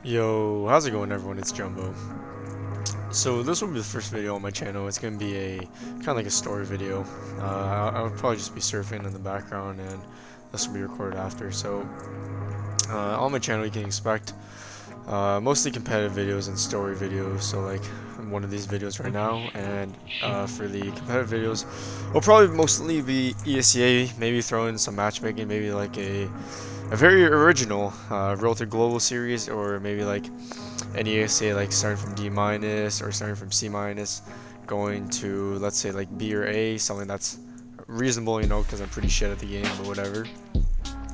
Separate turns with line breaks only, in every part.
Yo, how's it going everyone? It's Jumbo. So this will be the first video on my channel. It's going to be a kind of like a story video. I would probably just be surfing in the background and this will be recorded after. So on my channel you can expect mostly competitive videos and story videos. So like one of these videos right now, and for the competitive videos will probably mostly be ESEA, maybe throw in some matchmaking, maybe like a very original Realtor Global series, or maybe like an ESA like starting from D minus or starting from C minus, going to let's say like B or A, something that's reasonable, you know, because I'm pretty shit at the game, but whatever.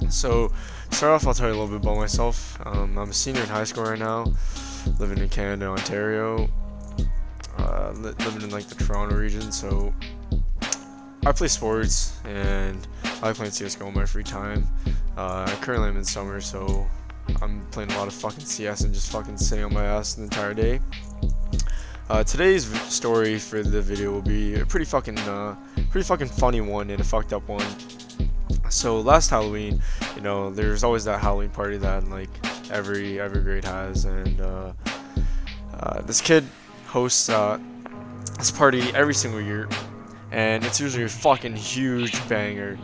So start off, I'll tell you a little bit about myself. I'm a senior in high school right now, living in Canada, Ontario, living in like the Toronto region. So I play sports and I like playing CS:GO in my free time. Currently I'm in summer, so I'm playing a lot of fucking CS and just fucking sitting on my ass the entire day. Today's story for the video will be a pretty fucking funny one and a fucked up one. So last Halloween, you know, there's always that Halloween party that like every grade has, and this kid hosts this party every single year, and it's usually a fucking huge banger.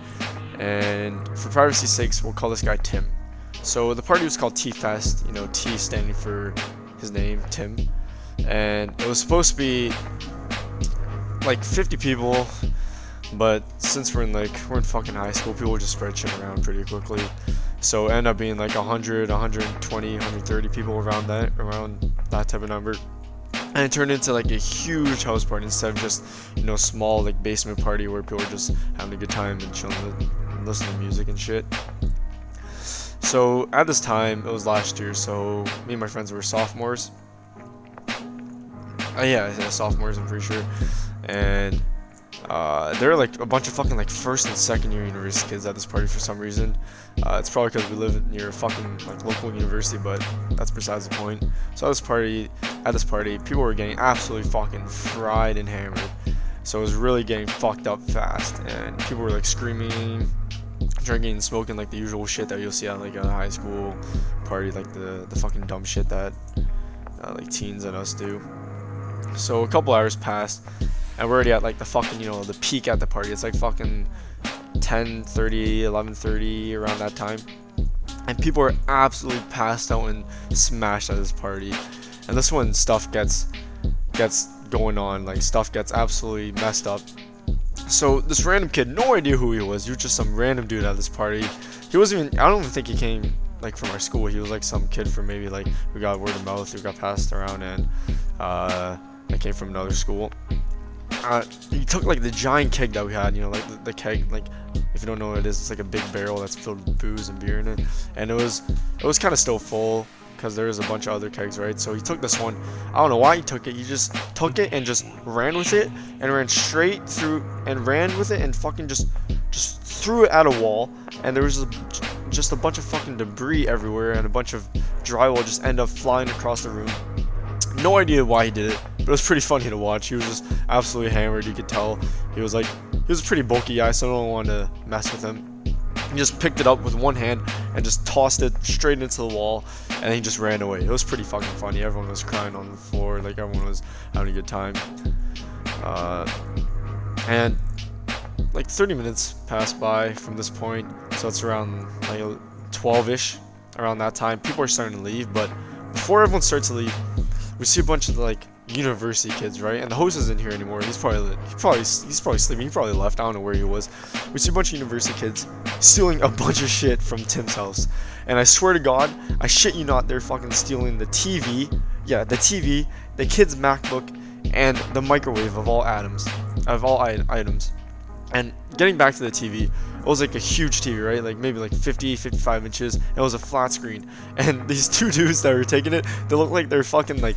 And for privacy's sakes, we'll call this guy Tim. So the party was called T Fest, you know, T standing for his name, Tim, and it was supposed to be like 50 people, but since we're in fucking high school, people just spread shit around pretty quickly. So it ended up being like 100, 120, 130 people around that type of number. And it turned into like a huge house party instead of just, you know, small like basement party where people were just having a good time and chilling and listening to music and shit. So at this time, it was last year, so me and my friends were sophomores. Yeah, sophomores, I'm pretty sure. And there were like a bunch of fucking like first and second year university kids at this party for some reason. It's probably because we live near a fucking like local university, but that's besides the point. So at this party, people were getting absolutely fucking fried and hammered. So it was really getting fucked up fast, and people were like screaming, drinking and smoking like the usual shit that you'll see at like a high school party, like the fucking dumb shit that like teens and us do. So a couple hours passed, and we're already at like the fucking, you know, the peak at the party. It's like fucking 10:30, 11:30 around that time, and people are absolutely passed out and smashed at this party. And this when stuff gets going on, like stuff gets absolutely messed up. So this random kid, no idea who he was just some random dude at this party. He wasn't even, I don't even think he came like from our school. He was like some kid from maybe like who got word of mouth, who got passed around, and that came from another school. He took like the giant keg that we had, you know, like the keg, like if you don't know what it is, it's like a big barrel that's filled with booze and beer in it, and it was kind of still full because there was a bunch of other kegs, right? So he took this one. I don't know why he took it. He just took it and just ran with it, and ran straight through and ran with it and fucking just threw it at a wall, and there was just a bunch of fucking debris everywhere, and a bunch of drywall just ended up flying across the room. No idea why he did it, but it was pretty funny to watch. He was just absolutely hammered. You could tell he was a pretty bulky guy, so I don't want to mess with him. He just picked it up with one hand and just tossed it straight into the wall, and he just ran away. It was pretty fucking funny. Everyone was crying on the floor, like everyone was having a good time. And like 30 minutes passed by from this point, so it's around like 12ish. Around that time, people are starting to leave, but before everyone starts to leave, we see a bunch of like university kids, right? And the host isn't here anymore. He's probably sleeping. He probably left. I don't know where he was. We see a bunch of university kids stealing a bunch of shit from Tim's house, and I swear to God, I shit you not, they're fucking stealing the TV. Yeah, the TV, the kid's MacBook, and the microwave of all items. And getting back to the TV, it was like a huge TV, right? Like maybe like 50, 55 inches. It was a flat screen. And these two dudes that were taking it, they looked like they're fucking like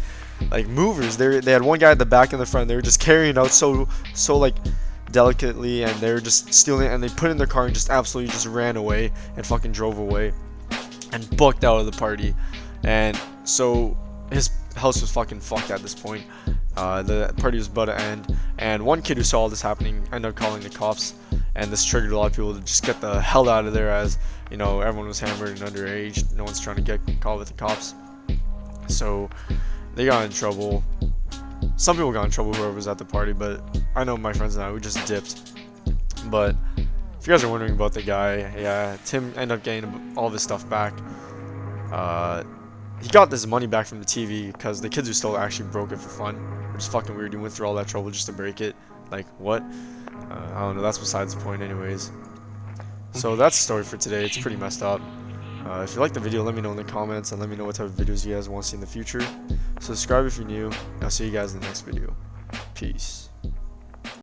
movers. They had one guy at the back and the front. They were just carrying it out so like delicately, and they were just stealing it, and they put it in their car and just absolutely just ran away and fucking drove away and booked out of the party. And so his house was fucking fucked at this point. The party was about to end, and one kid who saw all this happening ended up calling the cops, and this triggered a lot of people to just get the hell out of there, as you know, everyone was hammered and underage. No one's trying to get caught with the cops. So they got in trouble. Some people got in trouble, whoever was at the party, but I know my friends and I, we just dipped. But if you guys are wondering about the guy, yeah, Tim ended up getting all of his stuff back. He got this money back from the TV because the kids who stole it actually broke it for fun, which is fucking weird. You went through all that trouble just to break it. Like, what? I don't know, that's besides the point anyways. So that's the story for today. It's pretty messed up. If you liked the video, let me know in the comments, and let me know what type of videos you guys want to see in the future. Subscribe if you're new, and I'll see you guys in the next video. Peace.